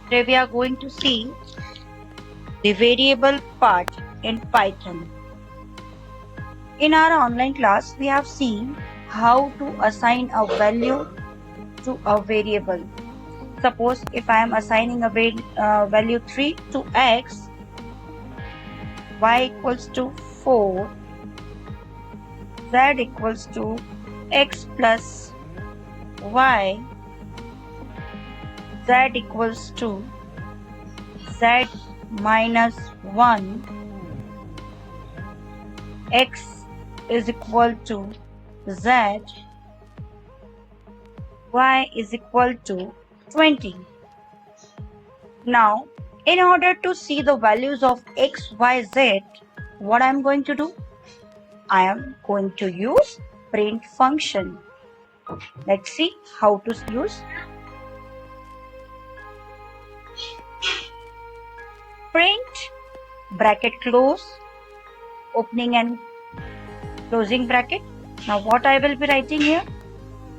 Today we are going to see the variable part in Python. In our online class, we have seen how to assign a value to a variable. Suppose if I am assigning a value 3 to x, y equals to 4, z equals to x plus y, z equals to z minus 1, x is equal to z, y is equal to 20. Now, in order to see the values of x, y, z, what I am going to do? I am going to use print function. Let's see how to use print bracket close, opening and closing bracket. Now what I will be writing here?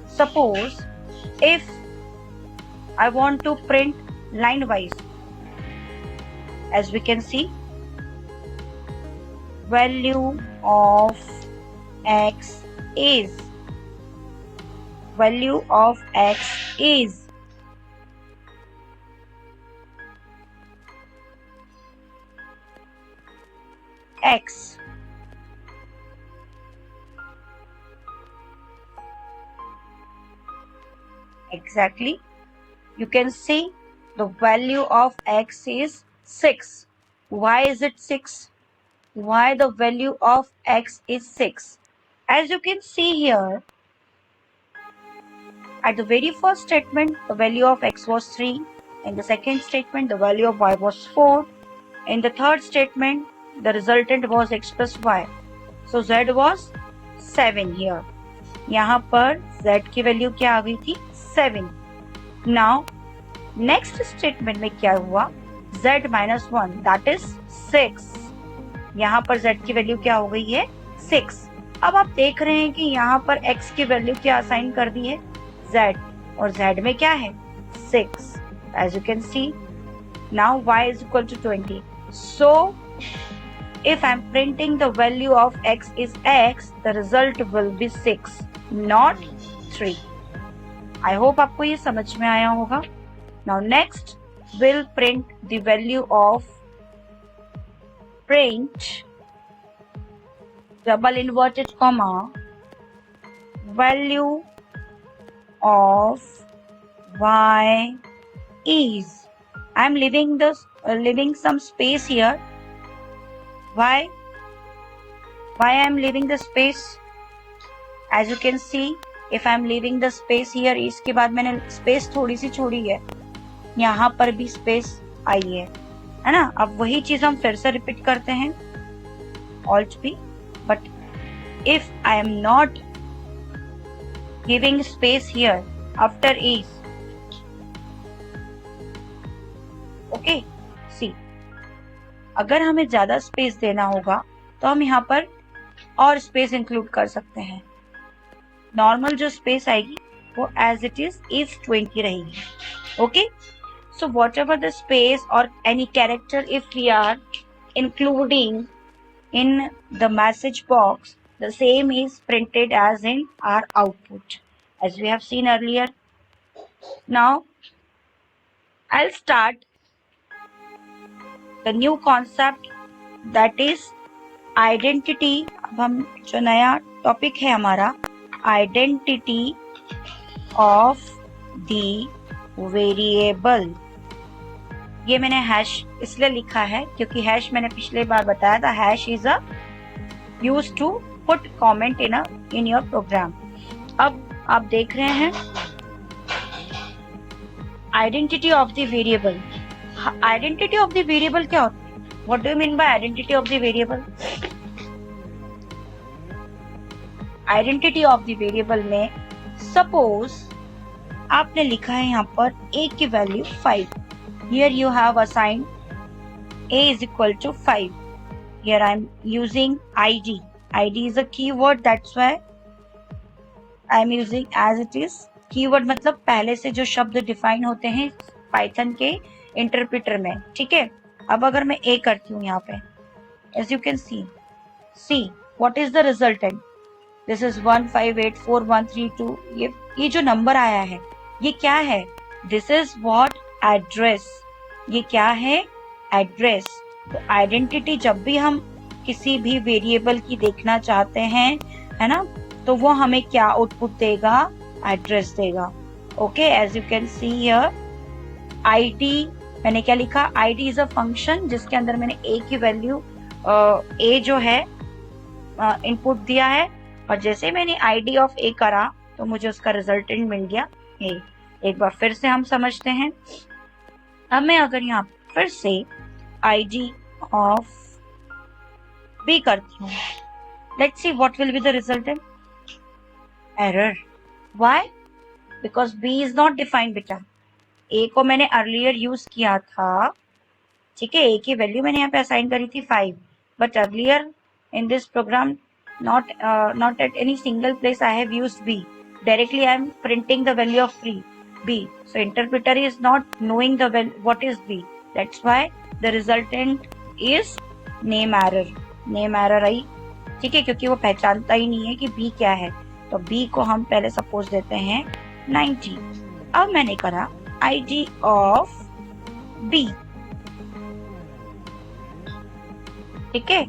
Suppose if I want to print line wise, as we can see, value of x is x. Exactly. You can see the value of x is 6. Why is it 6? Why the value of x is 6? As you can see here, at the very first statement, the value of x was 3. In the second statement, the value of y was 4. In the third statement, the resultant was x plus y. So z was 7 here. यहाँ पर z की value क्या आ गई थी? 7. Now, next statement में क्या हुआ? z minus 1, that is 6. यहाँ पर z की वैल्यू क्या हो गई है? 6. अब आप देख रहे हैं कि यहाँ पर x की वैल्यू क्या असाइन कर दी है? z. और z में क्या है? 6. As you can see, now y is equal to 20. So, if I'm printing the value of x is x, the result will be 6, not 3. I hope आपको ये समझ में आया होगा. Now next, we'll print the value of print double inverted comma value of y is. I'm leaving some space here. Why I'm leaving the space? As you can see, if I'm leaving the space here, इसके बाद मैंने space थोड़ी सी छोड़ी है, यहाँ पर भी space आई है ना? अब वही चीज हम फिर से रिपीट करते हैं, Alt P. But if I am not giving space here after is, okay, see, अगर हमें ज्यादा स्पेस देना होगा तो हम यहाँ पर और स्पेस इंक्लूड कर सकते हैं. नॉर्मल जो स्पेस आएगी वो एज इट इज 20 रहेगी. Okay, so whatever the space और any character if we are including in the message box, the same is printed as in our output, as we have seen earlier. Now, I'll start the new concept, that is identity. अब हम जो नया topic है हमारा, identity of the variable. ये मैंने hash इसलिए लिखा है क्योंकि हैश मैंने पिछले बार बताया था, hash is a use to put comment in your program. अब आप देख रहे हैं identity of the variable. Identity of the variable क्या होता है? What do you mean by identity of the variable? Identity of the variable में suppose आपने लिखा है यहाँ पर a की value 5. Here you have assigned a is equal to 5. Here I am using id. id is a keyword, that's why I am using as it is. keyword मतलब पहले से जो शब्द डिफाइन होते हैं पाइथन के इंटरप्रिटर में, ठीक है। अब अगर मैं ए करती हूँ यहाँ पे, as you can see what is the resultant, this is 1584132। ये जो नंबर आया है ये क्या है, दिस इज व्हाट, एड्रेस। ये क्या है, एड्रेस। तो आइडेंटिटी जब भी हम किसी भी वेरिएबल की देखना चाहते हैं, है ना, तो वो हमें क्या आउटपुट देगा, एड्रेस देगा। Okay, as you can see here, ID मैंने क्या लिखा, आईडी इज अ फंक्शन जिसके अंदर मैंने ए की वैल्यू ए जो है इनपुट दिया है, और जैसे मैंने आईडी ऑफ ए करा तो मुझे उसका रिजल्टेंट मिल गया ए। एक बार फिर से हम समझते हैं। अब मैं अगर यहाँ फिर से आईडी ऑफ बी करती हूँ, let's see what will be the resultant, error. Why, because B is not defined बेटा। ए को मैंने अर्लियर यूज किया था, ठीक है, ए की वैल्यू मैंने यहाँ पे असाइन करी थी 5, but earlier in this program not at any single place I have used b, directly I am printing the value of b, so interpreter is not knowing the what is b, that's why the resultant is name error आई, ठीक है, क्योंकि वो पहचानता ही नहीं है कि b क्या है। तो b को हम पहले सपोज देते हैं 90। अब मैंने करा id of b, ठीक है।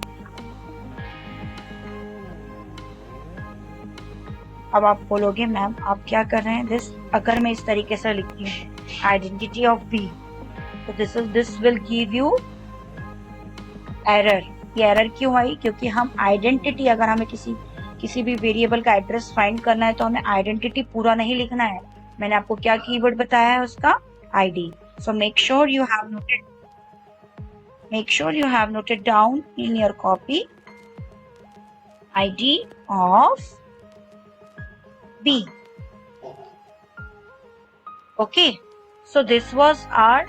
अब आप बोलोगे मैम आप क्या कर रहे हैं, दिस अगर मैं इस तरीके से लिखती हूँ आइडेंटिटी ऑफ बी, तो this will give you error. ये एरर क्यों आई, क्योंकि हम आइडेंटिटी, अगर हमें किसी भी वेरिएबल का एड्रेस फाइंड करना है तो हमें आइडेंटिटी पूरा नहीं लिखना है। मैंने आपको क्या कीवर्ड बताया है उसका, ID. So make sure you have noted down in your copy ID of B. Okay, so this was our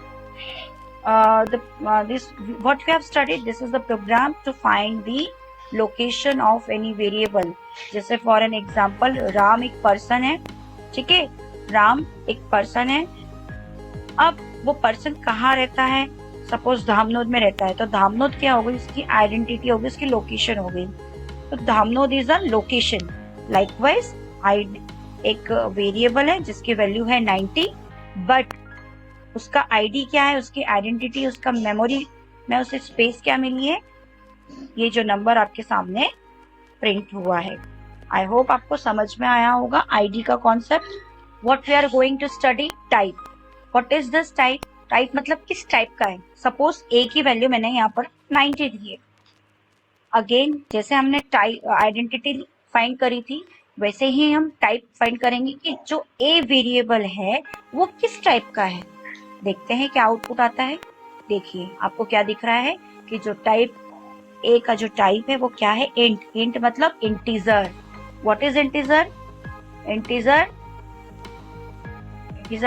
this what we have studied. This is the program to find the location of any variable. जैसे for an example, Ram एक person है, ठीक है, राम एक person है। अब वो person कहाँ रहता है, सपोज धामनोद में रहता है, तो धामनोद क्या हो गई, उसकी आइडेंटिटी हो गई, उसकी लोकेशन हो गई। तो Dhamnod is a location. Likewise एक वेरिएबल है जिसकी वैल्यू है 90, बट उसका आईडी क्या है, उसकी आइडेंटिटी, उसका मेमोरी में उसे स्पेस क्या मिली है, ये जो नंबर आपके सामने प्रिंट हुआ है। आई होप आपको समझ में आया होगा आईडी का concept. What we are going to study, type. What is this type, type मतलब किस टाइप का है। सपोज ए की वैल्यू मैंने यहाँ पर 90 दी है। अगेन जैसे हमने टाइप आइडेंटिटी फाइंड करी थी, वैसे ही हम टाइप फाइंड करेंगे कि जो ए वेरिएबल है वो किस टाइप का है। देखते हैं क्या आउटपुट आता है। देखिए आपको क्या दिख रहा है कि जो टाइप ए का जो टाइप है वो क्या है, इंट। इंट मतलब integer. What is integer, integer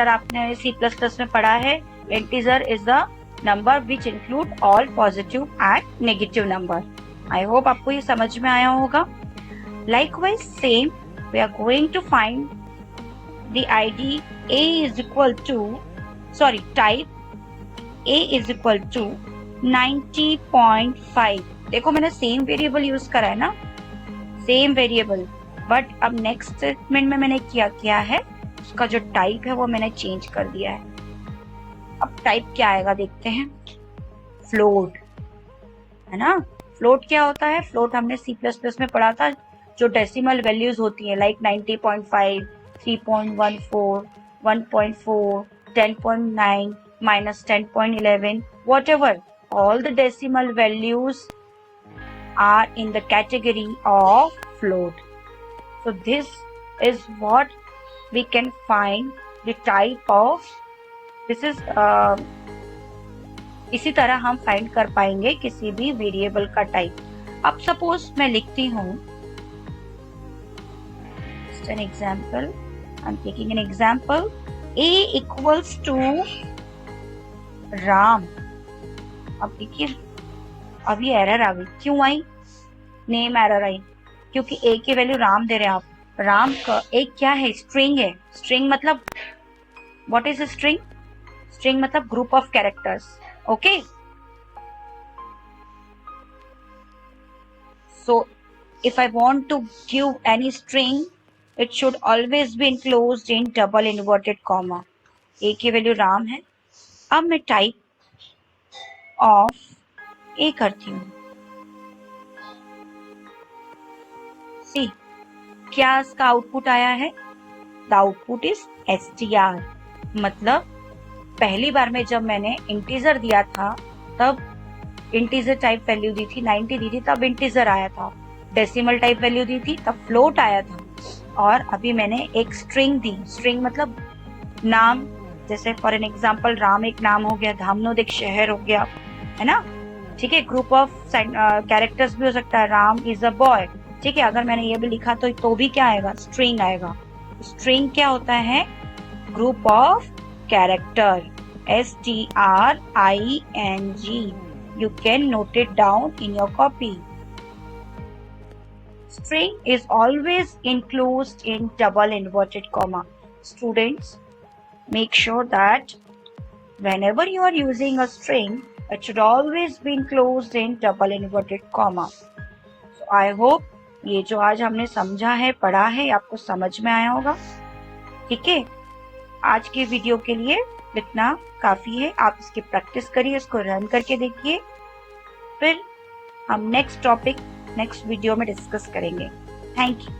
आपने C++ में पढ़ा है। Integer is the number which include all positive and negative number. I hope आपको ये समझ में आया होगा। Likewise, same, we are going to find the ID A is equal to, type A is equal to 90.5। देखो मैंने same variable use करा है ना, सेम वेरिएबल, बट अब नेक्स्ट स्टेटमेंट में मैंने क्या किया है, उसका जो टाइप है वो मैंने चेंज कर दिया है। अब टाइप क्या आएगा देखते हैं, फ्लोट, है ना। फ्लोट क्या होता है, फ्लोट हमने C++ में पढ़ा था, जो डेसिमल वैल्यूज होती है, like 90.5, 3.14, 1.4, 10.9, -10.11, whatever, all the decimal values are in the category of float. So this is what we can find the type of, this is इसी तरह हम फाइंड कर पाएंगे किसी भी वेरिएबल का टाइप। अब सपोज मैं लिखती हूँ an example, I'm taking an example, A equals to Ram. अब देखिए अब ये एरर आ गई, क्यों आई, नेम एरर आई, क्योंकि A की वैल्यू राम दे रहे हैं आप। राम का एक क्या है, स्ट्रिंग है। स्ट्रिंग मतलब व्हाट इज स्ट्रिंग, स्ट्रिंग मतलब group of characters. Okay, so if I want to give any string, it should always be enclosed in double inverted comma. A की वैल्यू राम है. अब मैं टाइप ऑफ ए करती हूँ. सी, क्या इसका आउटपुट आया है? The output is str. मतलब पहली बार में जब मैंने इंटीजर दिया था तब इंटीजर टाइप वैल्यू दी थी, 90 दी थी, तब इंटीजर आया था. डेसिमल टाइप वैल्यू दी थी तब फ्लोट आया था. और अभी मैंने एक स्ट्रिंग दी. स्ट्रिंग मतलब नाम, जैसे फॉर एन एग्जाम्पल राम एक नाम हो गया, धामनोद एक शहर हो गया, है ना. ठीक है, ग्रुप ऑफ कैरेक्टर्स भी हो सकता है. Ram is a boy. ठीक है, अगर मैंने ये भी लिखा तो भी क्या आएगा? स्ट्रिंग आएगा. स्ट्रिंग क्या होता है? Group of character. STRING. You can note it down in your copy. String is always enclosed in double inverted comma. Students, make sure that whenever you are using a string, it should always be enclosed in double inverted comma. So I hope ये जो आज हमने समझा है, पढ़ा है, आपको समझ में आया होगा. ठीक है, आज के वीडियो के लिए इतना काफी है. आप इसकी प्रैक्टिस करिए, इसको रन करके देखिए, फिर हम नेक्स्ट टॉपिक नेक्स्ट वीडियो में डिस्कस करेंगे. Thank you.